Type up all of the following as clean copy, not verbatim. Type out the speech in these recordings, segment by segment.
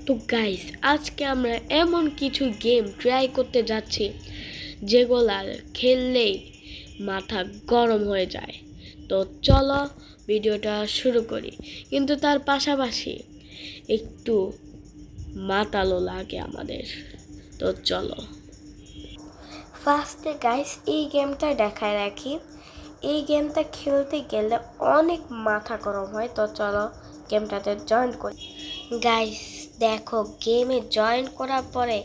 তো গাইস, আজকে আমরা এমন কিছু গেম ট্রাই করতে যাচ্ছি যেগুলা খেললেই মাথা গরম হয়ে যায়। তো চলো ভিডিওটা শুরু করি, কিন্তু তার পাশাপাশি একটু মাতালো লাগে আমাদের। তো চলো ফার্স্টে গাইস এই গেমটা দেখায় রাখি। এই গেমটা খেলতে গেলে অনেক মাথা গরম হয়। তো চলো গেমটাতে জয়েন করি। গাইস দেখো, গেমে জয়েন করার পরে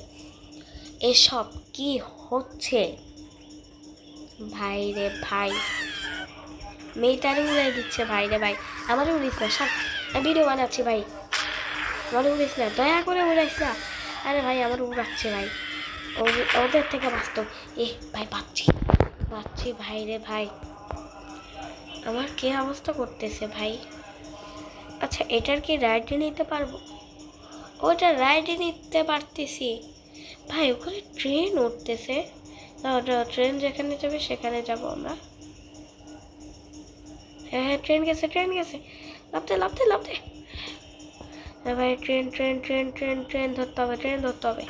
এসব কি হচ্ছে ভাই রে ভাই, মেয়েটারে উড়াই দিচ্ছে ভাই রে ভাই। আমারও উড়িস না, সব ভিডিও বানাচ্ছি ভাই, আমারও উড়িস না, দয়া করে উড়াইস না। আরে ভাই আমার উড়াচ্ছে ভাই, ওদের থেকে বাস্তব। ভাই পাচ্ছি পাচ্ছি ভাই রে ভাই, আমার কি অবস্থা করতেছে ভাই। আচ্ছা এটার কি রাইডে নিতে পারবো? ওটা রাইডে নিতে পারতেছি ভাই, ওখানে ট্রেন উঠতেছে। না ওটা ট্রেন যেখানে যাবে সেখানে যাব আমরা। হ্যাঁ হ্যাঁ, ট্রেন গেছে ট্রেন গেছে, লাফতে লাফতে লাফতে। হ্যাঁ ভাই, train train train train train ধরতে হবে, ট্রেন ধরতে হবে।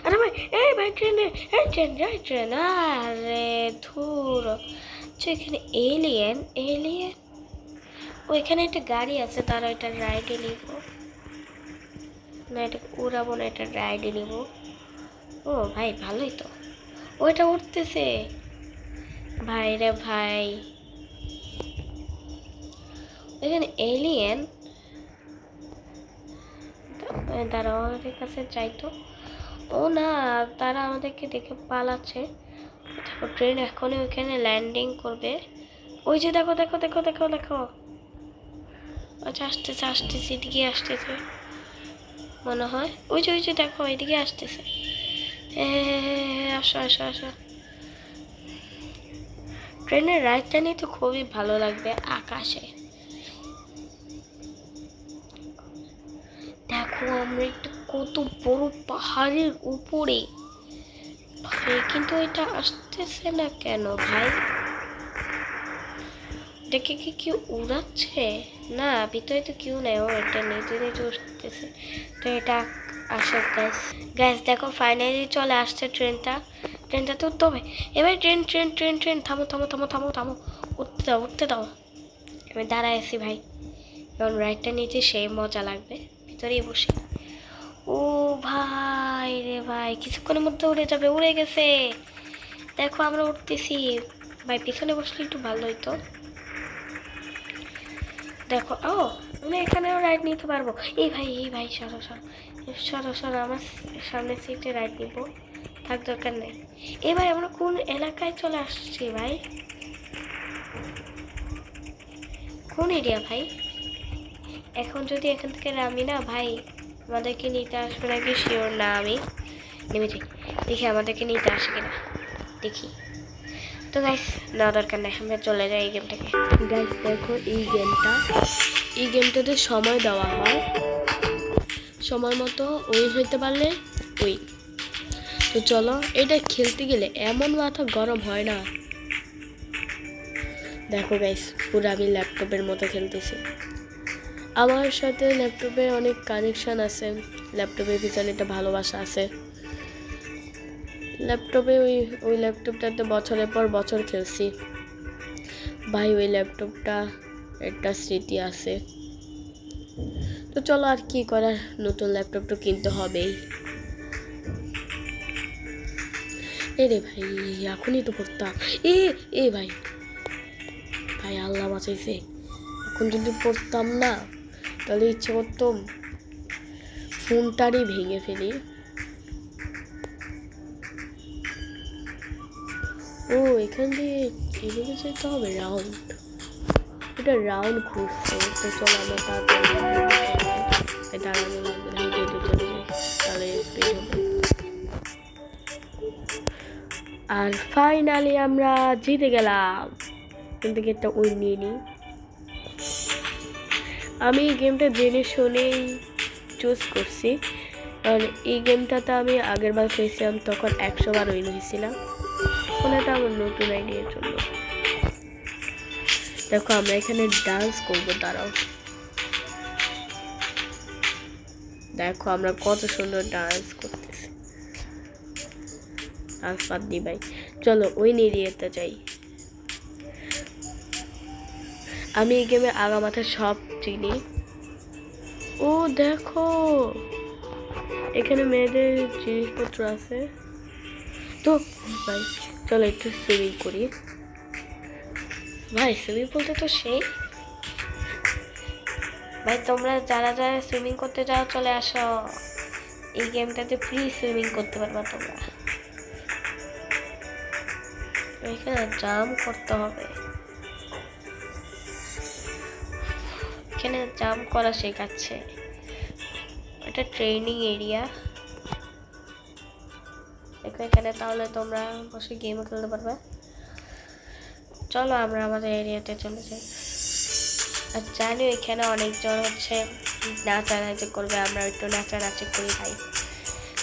আরে ভাই, এই ভাই ট্রেনে, এই ট্রেন যাই ট্রেন, আরে ধুর। আচ্ছা এখানে এলিয়েন এলিয়েন, ওইখানে একটা গাড়ি আছে, তারা এটা রাইডে নিব না, এটা উড়াবো না, এটা রাইডে নিব। ও ভাই ভালোই তো, ওইটা উঠতেছে ভাই রে ভাই। এখানে এলিয়েন, তারা আমাদের কাছে চাইতো। ও না, তারা আমাদেরকে দেখে পালাচ্ছে। দেখো ট্রেন এখনই ওইখানে ল্যান্ডিং করবে। ওই যে দেখো দেখো দেখো দেখো দেখো, আচ্ছা আসতেছে আসতেছে, এদিকে আসতেছে মনে হয়। ওই যে দেখো এদিকে আসতেছে। আসো আসো আসো। ট্রেনের রাইডটা নিয়ে তো খুবই ভালো লাগবে আকাশে। দেখো আমরা একটু কত বড় পাহাড়ের উপরে ভাই, কিন্তু এটা আসতেছে না কেন ভাই? দেখে কি কেউ উড়াচ্ছে? না, ভিতরে তো কেউ নেই, ও এটা নিচে নিচে উঠতেছে। তো এটা আসো গ্যাস গ্যাস, দেখো ফাইনালি চলে আসছে ট্রেনটা। ট্রেনটা তো উঠতে হবে এবার। ট্রেন ট্রেন ট্রেন ট্রেন, থামো থামো থামো থামো থামো, উঠতে দাও উঠতে দাও। আমি দাঁড়ায় আছি ভাই, কারণ রাইডটা নিচে সেই মজা লাগবে, ভিতরেই বসে। ও ভাই রে ভাই, কিছুক্ষণের মধ্যে উড়ে যাবে, উড়ে গেছে। দেখো আমরা উঠতেছি ভাই, পিছনে বসলে একটু ভালো হইতো। দেখো ও, আমি এখানেও রাইড নিতে পারবো। এই ভাই সরো সরো সরো সরো, আমার সামনের সিটে রাইড নিবো, থাক দরকার নেই। ভাই আমরা কোন এলাকায় চলে আসছি ভাই? কোন এরিয়া ভাই? এখন যদি এখান থেকে নামি না ভাই, আমাদেরকে নিতে আসবে নাকি শিওর না। আমি নেমে যাই, দেখি আমাদেরকে নিতে আসে কিনা, দেখি। তো গাইস না, দরকার নেই, আমরা চলে যাই এই গেমটাকে। গাইস দেখো, এই গেমটাতে সময় দেওয়া হয়, সময় মতো উইন হইতে পারলে উইন। তো চলো, এটা খেলতে গেলে এমন মাথা গরম হয় না। দেখো গাইস, পুরো আমি ল্যাপটপের মতো খেলতেছি। আমার সাথে ল্যাপটপে অনেক কানেকশন আছে, ল্যাপটপের পিছনে একটা ভালোবাসা আছে। ল্যাপটপে ওই ল্যাপটপটাতে বছরের পর বছর খেলছি ভাই, ওই ল্যাপটপটা একটা স্মৃতি আছে। তো চলো, আর কি করার, নতুন ল্যাপটপ তো কিনতে হবেই। রে ভাই, এখনই তো পড়তাম। ভাই ভাই, আল্লাহ বাঁচাইছে। এখন যদি পড়তাম না, তাহলে ইচ্ছে করতাম ফোনটারই ভেঙে ফেলি। ও এখান দিয়ে এদিকে যেতে হবে, রাউন্ড, এটা রাউন্ড ঘুরছে। তো চলো আমরা তাড়াতাড়ি দাঁড়ানো লাগবে না, হেঁটে হেঁটে চলে যাই, তাহলে স্পিড হবে। আর ফাইনালি আমরা জিতে গেলাম, এখান থেকে একটা উইন নিয়ে নিই। আমি এই গেমটা জেনে শুনেই চুজ করছি, কারণ এই গেমটাতে আমি আগের বার খেয়েছিলাম, তখন 100 বার উইন হয়েছিলাম। এখন এটা আমার নতুন আইডিয়ার জন্য। দেখো আমরা এখানে ডান্স করবো, দাঁড়াও। দেখো আমরা কত সুন্দর ডান্স করতেছি। ডান্স বাদ দি ভাই, চলো ওই এরিয়াতে যাই। আমি এই গেমে আগা মাথা সব চিনি। ও দেখো এখানে মেয়েদের জিনিসপত্র আছে তো ভাই, চলো একটু সুইমিং করি। ভাই সুইমিং পুলতে তো সেই ভাই, তোমরা যারা যারা সুইমিং করতে যাও চলে আসো, এই গেমটাতে ফ্রি সুইমিং করতে পারবা তোমরা। এখানে জাম্প করতে হবে, এখানে জাম্প করা শেখাচ্ছে। এটা ট্রেনিং এরিয়া দেখো এখানে, তাহলে তোমরা বসে গেমও খেলতে পারবে। চলো আমরা আমাদের এরিয়াতে চলে যাই। আর জানি এখানে অনেকজন হচ্ছে নাচানাচি করবে, আমরা একটু নাচানাচি করি ভাই।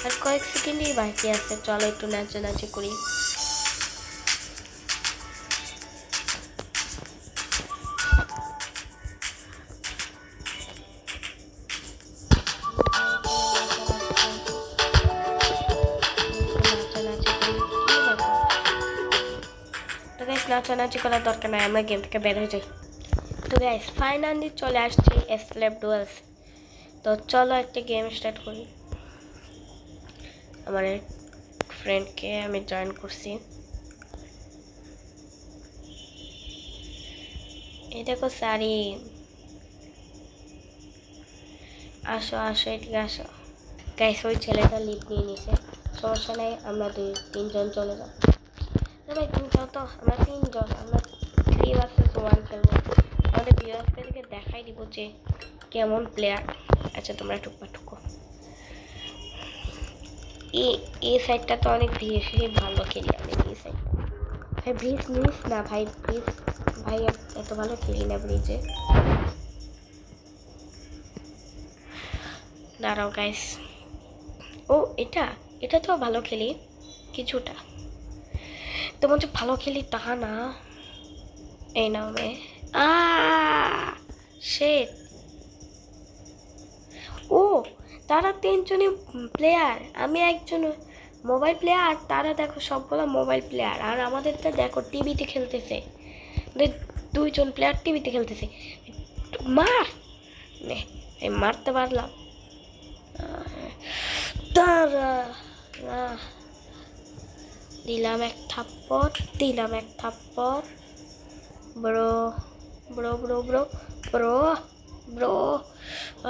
আর কয়েক সেকেন্ডই বাকি আছে, চলো একটু নাচানাচি করি। তো গাইস নাচানাচি করার দরকার নাই, আমরা গেম থেকে বের হয়ে যাই। তো গাইস ফাইনালি চলে আসছি স্ল্যাপ ডুয়েলস। তো চলো একটা গেম স্টার্ট করি। আমার এক ফ্রেন্ডকে আমি জয়েন করছি। এই দেখো সারি, আসো আসো এদিকে আসো। গাইস ওই ছেলেটা লিভ নিয়ে নিছে, সমস্যা নাই, আমরা 2-3 জন চলে যাবো। ভাই তুমি যাও তো, আমরা 3 জন, আমরা 3 vs 1 খেলবো। আমাদের ভিউয়ার্সদেরকে দেখাই দিব যে কেমন প্লেয়ার। আচ্ছা তোমরা টুকপা টুকো, এই সাইডটা তো অনেক বেশি ভালো খেলি আমি। এই সাইডটা ভাই ব্রিজ নিস না ভাই, প্লিজ ভাই, এত ভালো খেলি না ব্রিজে। দাঁড়াও গাইস, ও এটা এটা তো ভালো খেলি কিছুটা, তোমার যে ভালো খেলি তা না। এই নাও মে শেট। ও তারা 3জনই প্লেয়ার, আমি একজন মোবাইল প্লেয়ার, আর তারা দেখো সবগুলো মোবাইল প্লেয়ার। আর আমাদেরটা দেখো টিভিতে খেলতেছে, 2জন প্লেয়ার টিভিতে খেলতেছে। মার নে, এই মারতে পারলাম। তারা দিলাম এক থাপ্পড়, দিলাম এক থাপ্পড়। Bro bro bro bro bro bro,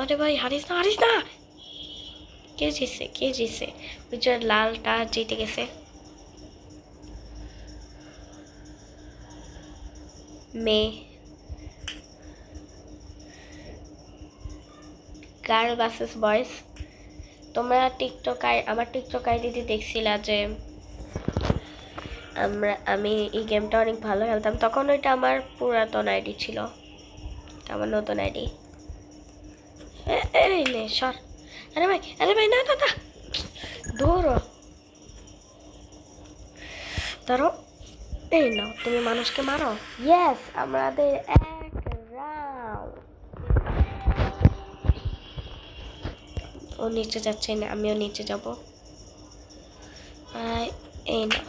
আরে ভাই হারিস না, হারিস না। কে জিতছে, কে জিতছে? ওই যে লালটা জিতে গেছে। মেয়ে গার্ল ভার্সেস বয়েজ। তোমরা আমার টিকটক আইডিতে দেখছিলা যে আমি এই গেমটা অনেক ভালো খেলতাম, তখন ওইটা আমার পুরাতন আইডি ছিল, আমার নতুন আইডি। এই নে সর, আরে ভাই না না না, ধরো ধরো, এই নাও তুমি মানুষকে মারো। ইয়েস, আমাদের 1 রাউন্ড। ও নিচে যাচ্ছে না, আমিও নিচে যাব। এই না,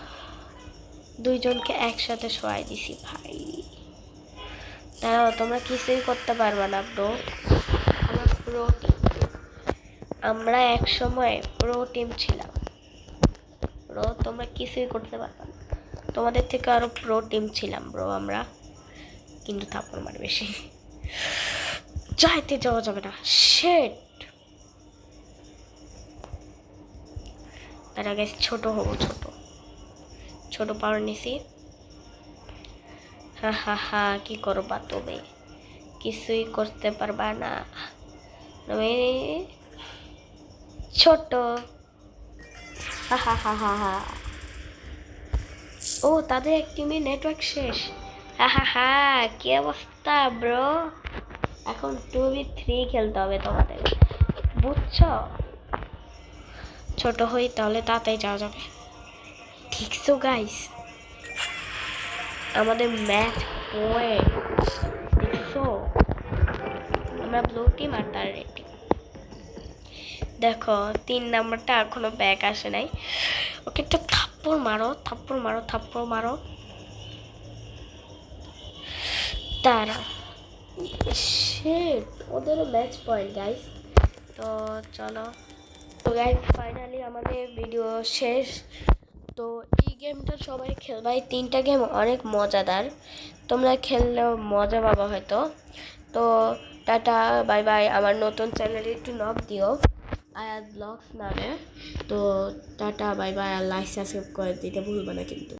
2জনকে একসাথে শোয়াই দিছি ভাই। দাঁড়াও, তোমরা কিছুই করতে পারবা না ব্রো, আমরা প্রো টিম। আমরা এক সময় প্রো টিম ছিলাম ব্রো, তোমরা কিছুই করতে পারবা না, তোমাদের থেকে আরো প্রো টিম ছিলাম ব্রো আমরা, কিন্তু থাপ্পড় মার বেশি। যাইতে যাওয়া যাবে না, শেট। তার আগে ছোট হবো, ছোট পাওয়ার নিছি। হা হা হা, কি করবা তবে, কিছুই করতে পারবা না তুমি ছোট। হা হা হা হা হা। ও তাদের এক টিমে নেটওয়ার্ক শেষ। হা হা হা, কি অবস্থা ব্রো, এখন 2v3 খেলতে হবে তোমাদের, বুঝছো? ছোট হই তাহলে তাড়াতাড়ি যাওয়া যাবে। ঠিকছো গাইস, আমাদের ম্যাচ পয়েন্ট দেখছো, আমরা ব্লু টিম আর তার রেড টিম। দেখো 3 নাম্বারটা এখনো ব্যাক আসে নাই। ওকে একটা থাপ্পড় মারো, থাপ্পড় মারো, থাপ্পড় মারো। তারা শিট, ওদেরও ম্যাচ পয়েন্ট গাইস। তো চলো, তো গাইস ফাইনালি আমাদের ভিডিও শেষ। তো এই গেমটা সবাই খেলবা, এই 3টা গেম অনেক মজাদার, তোমরা খেললেও মজা পাবা হয়তো। তো টাটা বাই বাই। আমার নতুন চ্যানেলে একটু নক দিও, আয়াত ব্লগস নামে। তো টাটা বাই বাই, আর লাইক সাবস্ক্রাইব করে দিতে ভুলবা না কিন্তু।